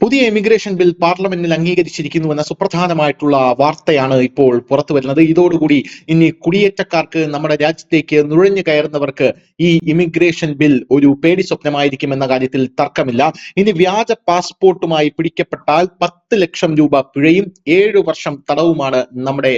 പുതിയ immigration bill പാർലമെന്റിൽ അംഗീകരിച്ചിരിക്കുന്നുവെന്ന സുപ്രധാനമായിട്ടുള്ള വാർത്തയാണ് ഇപ്പോൾ പുറത്തു വരുന്നത്. ഇതോടുകൂടി ഇനി കുടിയേറ്റക്കാർക്ക് നമ്മുടെ രാജ്യത്തേക്ക് നുഴഞ്ഞു കയറുന്നവർക്ക് ഈ ഇമിഗ്രേഷൻ ബിൽ ഒരു പേടി സ്വപ്നമായിരിക്കുമെന്ന കാര്യത്തിൽ തർക്കമില്ല. ഇനി വ്യാജ പാസ്പോർട്ടുമായി പിടിക്കപ്പെട്ടാൽ 10 ലക്ഷം രൂപ പിഴയും 7 വർഷം തടവുമാണ് നമ്മുടെ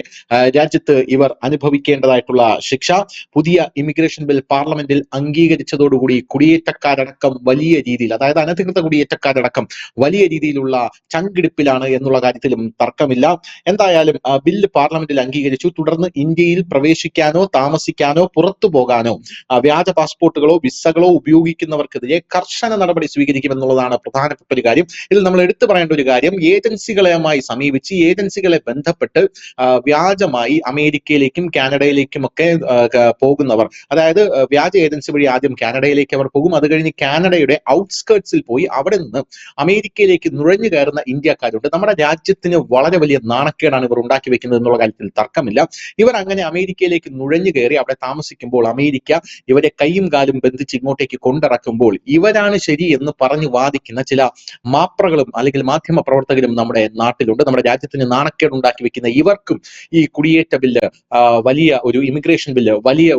രാജ്യത്ത് ഇവർ അനുഭവിക്കേണ്ടതായിട്ടുള്ള ശിക്ഷ. പുതിയ ഇമിഗ്രേഷൻ ബിൽ പാർലമെന്റിൽ അംഗീകരിച്ചതോടുകൂടി കുടിയേറ്റക്കാരടക്കം വലിയ രീതിയിൽ, അതായത് അനധികൃത കുടിയേറ്റക്കാരടക്കം വലിയ രീതിയിലുള്ള ചങ്കിടിപ്പിലാണ് എന്നുള്ള കാര്യത്തിലും തർക്കമില്ല. എന്തായാലും ബില്ല് പാർലമെന്റിൽ അംഗീകരിച്ചു. തുടർന്ന് ഇന്ത്യയിൽ പ്രവേശിക്കാനോ താമസിക്കാനോ പുറത്തു പോകാനോ വ്യാജ പാസ്പോർട്ടുകളോ വിസകളോ ഉപയോഗിക്കുന്നവർക്കെതിരെ കർശന നടപടി സ്വീകരിക്കുമെന്നുള്ളതാണ് പ്രധാനപ്പെട്ട ഒരു കാര്യം. ഇതിൽ നമ്മൾ എടുത്തു പറയേണ്ട ഒരു കാര്യം, ഏജൻസികളുമായി സമീപിച്ച് ഏജൻസികളെ ബന്ധപ്പെട്ട് വ്യാജമായി അമേരിക്കയിലേക്കും കാനഡയിലേക്കും ഒക്കെ പോകുന്നവർ, അതായത് വ്യാജ ഏജൻസി വഴി ആദ്യം കാനഡയിലേക്ക് അവർ പോകും. അത് കഴിഞ്ഞ് കാനഡയുടെ ഔട്ട്സ്കേർട്സിൽ പോയി അവിടെ നിന്ന് അമേരിക്കയിലേക്ക് നുഴഞ്ഞു കയറുന്ന ഇന്ത്യക്കാരുണ്ട്. നമ്മുടെ രാജ്യത്തിന് വളരെ വലിയ നാണക്കേടാണ് ഇവർ ഉണ്ടാക്കി വെക്കുന്നത് എന്നുള്ള കാര്യത്തിൽ തർക്കമില്ല. ഇവർ അങ്ങനെ അമേരിക്കയിലേക്ക് നുഴഞ്ഞു കയറി അവിടെ താമസിക്കുമ്പോൾ അമേരിക്ക ഇവരെ കൈയും കാലും ബന്ധിച്ച് ഇങ്ങോട്ടേക്ക് കൊണ്ടിറക്കുമ്പോൾ ഇവരാണ് ശരി എന്ന് പറഞ്ഞു വാദിക്കുന്ന ചില മാപ്രകളും അല്ലെങ്കിൽ മാധ്യമ പ്രവർത്തകരും നമ്മുടെ നാട്ടിലുണ്ട്. നമ്മുടെ രാജ്യത്തിന് നാണക്കേട് ഉണ്ടാക്കി വെക്കുന്ന ഇവർക്കും ഈ കുടിയേറ്റ ബില്ല്, വലിയ ഒരു ഇമിഗ്രേഷൻ ബില്ല് വലിയ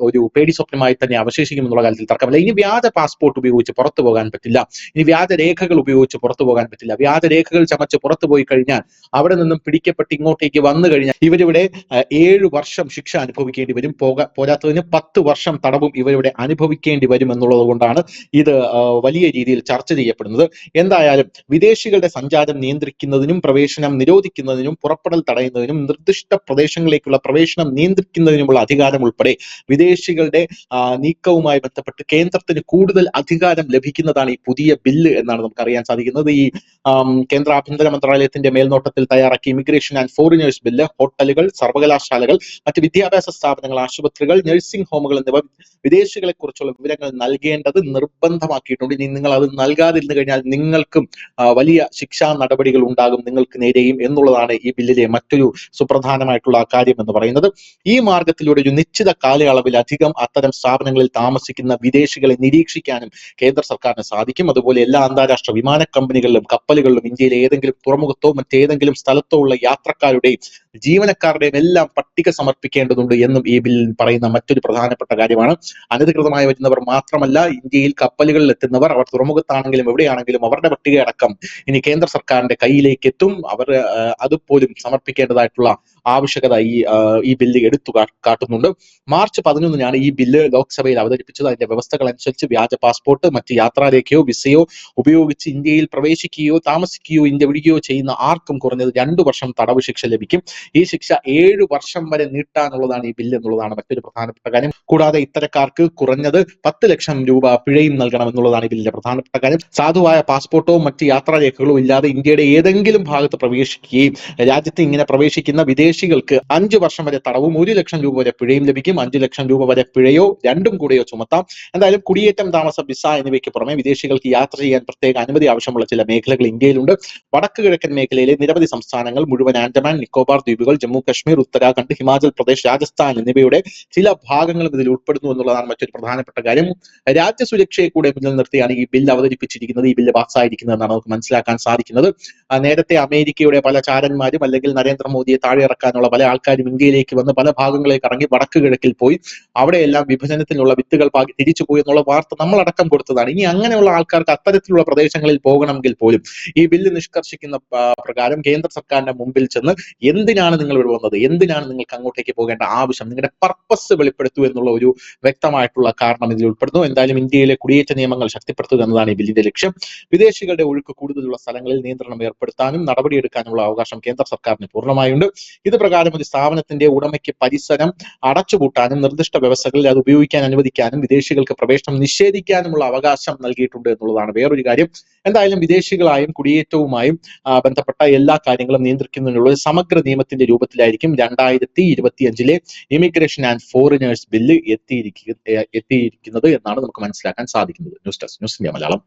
ഒരു പേടി സ്വപ്നമായി തന്നെ അവശേഷിക്കുമെന്നുള്ള കാര്യത്തിൽ തർക്കമില്ല. ഇനി വ്യാജ പാസ്പോർട്ട് ഉപയോഗിച്ച് പുറത്തു പോകാൻ പറ്റില്ല. ഇനി വ്യാജരേഖകൾ ഉപയോഗിച്ച് പുറത്തു പോകാൻ പറ്റില്ല. വ്യാജരേഖകൾ ചമച്ച് പുറത്തു പോയി കഴിഞ്ഞാൽ അവിടെ നിന്നും പിടിക്കപ്പെട്ട് ഇങ്ങോട്ടേക്ക് വന്നു കഴിഞ്ഞാൽ ഇവരിവിടെ 7 വർഷം ശിക്ഷ അനുഭവിക്കേണ്ടി വരും. പോരാത്തതിന് 10 വർഷം തടവും ഇവരിവിടെ അനുഭവിക്കേണ്ടി വരും എന്നുള്ളത് കൊണ്ടാണ് ഇത് വലിയ രീതിയിൽ ചർച്ച ചെയ്യപ്പെടുന്നത്. എന്തായാലും വിദേശികളുടെ സഞ്ചാരം നിയന്ത്രിക്കുന്നതിനും പ്രവേശനം നിരോധിക്കുന്നതിനും പുറപ്പെടൽ തടയുന്നതിനും നിർദ്ദിഷ്ട പ്രദേശങ്ങളിലേക്കുള്ള പ്രവേശനം നിയന്ത്രിക്കുന്നതിനുമുള്ള അധികാരം ഉൾപ്പെടെ വിദേശികളുടെ നീക്കവുമായി ബന്ധപ്പെട്ട് കേന്ദ്രത്തിന് കൂടുതൽ അധികാരം ലഭിക്കുന്നതാണ് ഈ പുതിയ ബില്ല് എന്നാണ് നമുക്ക് അറിയാൻ സാധിക്കുന്നത്. ഈ കേന്ദ്ര ആഭ്യന്തര മന്ത്രാലയത്തിന്റെ മേൽനോട്ടത്തിൽ തയ്യാറാക്കിയ ഇമിഗ്രേഷൻ ആൻഡ് ഫോറിനേഴ്സ് ബില്ല് ഹോട്ടലുകൾ, സർവകലാശാലകൾ, മറ്റ് വിദ്യാഭ്യാസ സ്ഥാപനങ്ങൾ, ആശുപത്രികൾ, നഴ്സിംഗ് ഹോമുകൾ എന്നിവ വിദേശികളെ കുറിച്ചുള്ള വിവരങ്ങൾ നൽകേണ്ടത് നിർബന്ധമാക്കിയിട്ടുണ്ട്. ഇനി നിങ്ങൾ അത് നൽകാതിരുന്നു കഴിഞ്ഞാൽ നിങ്ങൾക്കും വലിയ ശിക്ഷാ നടപടികൾ ഉണ്ടാകും നിങ്ങൾക്ക് നേരെയും എന്നുള്ളതാണ് ഈ ബില്ലിലെ മറ്റൊരു സുപ്രധാനമായിട്ടുള്ള കാര്യം എന്ന് പറയുന്നത്. ഈ മാർഗത്തിലൂടെ ഒരു നിശ്ചിത കാലയളവിലധികം അത്തരം സ്ഥാപനങ്ങളിൽ താമസിക്കുന്ന വിദേശികളെ നിരീക്ഷിക്കാനും കേന്ദ്ര സർക്കാരിന് സാധിക്കും. അതുപോലെ എല്ലാ അന്താരാഷ്ട്ര വിമാന കമ്പനികളിലും കപ്പലുകളിലും ഇന്ത്യയിലെ ഏതെങ്കിലും തുറമുഖത്തോ മറ്റേതെങ്കിലും സ്ഥലത്തോ ഉള്ള യാത്രക്കാരുടെയും ജീവനക്കാരുടെയും എല്ലാം പട്ടിക സമർപ്പിക്കേണ്ടതുണ്ട് എന്നും ഈ ബില്ലിൽ പറയുന്ന മറ്റൊരു പ്രധാനപ്പെട്ട കാര്യമാണ്. അനധികൃതമായി വരുന്നവർ മാത്രമല്ല, ഇന്ത്യയിൽ കപ്പലുകളിൽ എത്തുന്നവർ, അവർ തുറമുഖത്താണെങ്കിലും എവിടെയാണെങ്കിലും അവരുടെ പട്ടിക അടക്കം ഇനി കേന്ദ്ര സർക്കാരിന്റെ കയ്യിലേക്ക് എത്തും. അവർ അതുപോലും സമർപ്പിക്കേണ്ടതായിട്ടുള്ള ആവശ്യകത ഈ ബില്ല് എടുത്തു കാട്ടുന്നുണ്ട്. മാർച്ച് 11-നാണ് ഈ ബില്ല് ലോക്സഭയിൽ അവതരിപ്പിച്ചത്. അതിന്റെ വ്യവസ്ഥകൾ അനുസരിച്ച് വ്യാജ പാസ്പോർട്ട്, മറ്റ് യാത്രാരേഖയോ വിസയോ ഉപയോഗിച്ച് ഇന്ത്യയിൽ പ്രവേശിക്കുകയോ താമസിക്കുകയോ ഇന്ത്യ വിടുകയോ ചെയ്യുന്ന ആർക്കും കുറഞ്ഞത് 2 വർഷം തടവ് ശിക്ഷ ലഭിക്കും. ഈ ശിക്ഷ 7 വർഷം വരെ നീട്ടാനുള്ളതാണ് ഈ ബില്ല് എന്നുള്ളതാണ് മറ്റൊരു പ്രധാനപ്പെട്ട കാര്യം. കൂടാതെ ഇത്തരക്കാർക്ക് കുറഞ്ഞത് 10 ലക്ഷം രൂപ പിഴയും നൽകണം എന്നുള്ളതാണ് ഈ ബില്ലിന്റെ പ്രധാനപ്പെട്ട കാര്യം. സാധുവായ പാസ്പോർട്ടോ മറ്റ് യാത്രാരേഖകളോ ഇല്ലാതെ ഇന്ത്യയുടെ ഏതെങ്കിലും ഭാഗത്ത് പ്രവേശിക്കുകയും രാജ്യത്ത് ഇങ്ങനെ പ്രവേശിക്കുന്ന വിദേശികൾക്ക് 5 വർഷം വരെ തടവും 1 ലക്ഷം രൂപ വരെ പിഴയും ലഭിക്കും. 5 ലക്ഷം രൂപ വരെ പിഴയോ രണ്ടും കൂടെയോ ചുമത്താം. എന്തായാലും കുടിയേറ്റം, താമസം, വിസ എന്നിവയ്ക്ക് പുറമെ വിദേശികൾക്ക് യാത്ര ചെയ്യാൻ പ്രത്യേക അനുമതി ആവശ്യമുള്ള ചില മേഖലകൾ ഇന്ത്യയിലുണ്ട്. വടക്ക് കിഴക്കൻ മേഖലയിലെ നിരവധി സംസ്ഥാനങ്ങൾ മുഴുവൻ, ആൻഡമാൻ നിക്കോബാർ ദ്വീപുകൾ, ജമ്മു കശ്മീർ, ഉത്തരാഖണ്ഡ്, ഹിമാചൽ പ്രദേശ്, രാജസ്ഥാൻ എന്നിവയുടെ ചില ഭാഗങ്ങളും ഇതിൽ ഉൾപ്പെടുന്നു എന്നുള്ളതാണ് മറ്റൊരു പ്രധാനപ്പെട്ട കാര്യം. രാജ്യസുരക്ഷയെ കൂടെ മുന്നിൽ നിർത്തിയാണ് ഈ ബില്ല് അവതരിപ്പിച്ചിരിക്കുന്നത്, ഈ ബില്ല് പാസ്സായിരിക്കുന്നത് എന്നാണ് നമുക്ക് മനസ്സിലാക്കാൻ സാധിക്കുന്നത്. നേരത്തെ അമേരിക്കയുടെ പല ചാരന്മാരും അല്ലെങ്കിൽ നരേന്ദ്രമോദിയെ താഴെ ഇറക്കാനുള്ള പല ആൾക്കാരും ഇന്ത്യയിലേക്ക് വന്ന് പല ഭാഗങ്ങളിലേക്ക് ഇറങ്ങി വടക്ക് കിഴക്കിൽ പോയി അവിടെയെല്ലാം വിഭജനത്തിനുള്ള വിത്തുകൾ പാകി തിരിച്ചു പോയി എന്നുള്ള വാർത്ത നമ്മളടക്കം കൊടുത്തതാണ്. ഇനി അങ്ങനെയുള്ള ആൾക്കാർക്ക് അത്തരത്തിലുള്ള പ്രദേശങ്ങളിൽ പോകണമെങ്കിൽ പോലും ഈ ബില്ല് നിഷ്കർഷിക്കുന്ന പ്രകാരം കേന്ദ്ര സർക്കാരിന്റെ മുമ്പിൽ ചെന്ന് എന്തിനാണ് നിങ്ങൾ ഇവിടെ വന്നത്, എന്തിനാണ് നിങ്ങൾക്ക് അങ്ങോട്ടേക്ക് പോകേണ്ട ആവശ്യം, നിങ്ങളുടെ പർപ്പസ് വെളിപ്പെടുത്തൂ എന്നുള്ള ഒരു വ്യക്തമായിട്ടുള്ള കാരണം ഇതിൽ ഉൾപ്പെടുന്നു. എന്തായാലും ഇന്ത്യയിലെ കുടിയേറ്റ നിയമങ്ങൾ ശക്തിപ്പെടുത്തുക എന്നതാണ് ഈ ബില്ലിന്റെ ലക്ഷ്യം. വിദേശികളുടെ ഒഴുക്ക് കൂടുതലുള്ള സ്ഥലങ്ങളിൽ നിയന്ത്രണം ഏർപ്പെടുത്താനും നടപടിയെടുക്കാനുള്ള അവകാശം കേന്ദ്ര സർക്കാരിന് പൂർണ്ണമായുണ്ട്. ഇത് പ്രകാരം ഒരു സ്ഥാപനത്തിന്റെ ഉടമയ്ക്ക് പരിസരം അടച്ചുപൂട്ടാനും നിർദ്ദിഷ്ട വ്യവസ്ഥകളിൽ അത് ഉപയോഗിക്കാൻ അനുവദിക്കാനും വിദേശികൾക്ക് പ്രവേശനം നിഷേധിക്കാനുമുള്ള അവകാശം നൽകിയിട്ടുണ്ട് എന്നുള്ളതാണ് വേറൊരു കാര്യം. എന്തായാലും വിദേശികളായും കുടിയേറ്റവുമായും ബന്ധപ്പെട്ട എല്ലാ കാര്യങ്ങളും നിയന്ത്രിക്കുന്നതിനുള്ള ഒരു സമഗ്ര നിയമത്തിന്റെ രൂപത്തിലായിരിക്കും 2025-ലെ ഇമിഗ്രേഷൻ ആൻഡ് ഫോറിനേഴ്സ് ബില്ല് എത്തിയിരിക്കുന്നത് എന്നാണ് നമുക്ക് മനസ്സിലാക്കാൻ സാധിക്കുന്നത്. News desk, news India Malayalam.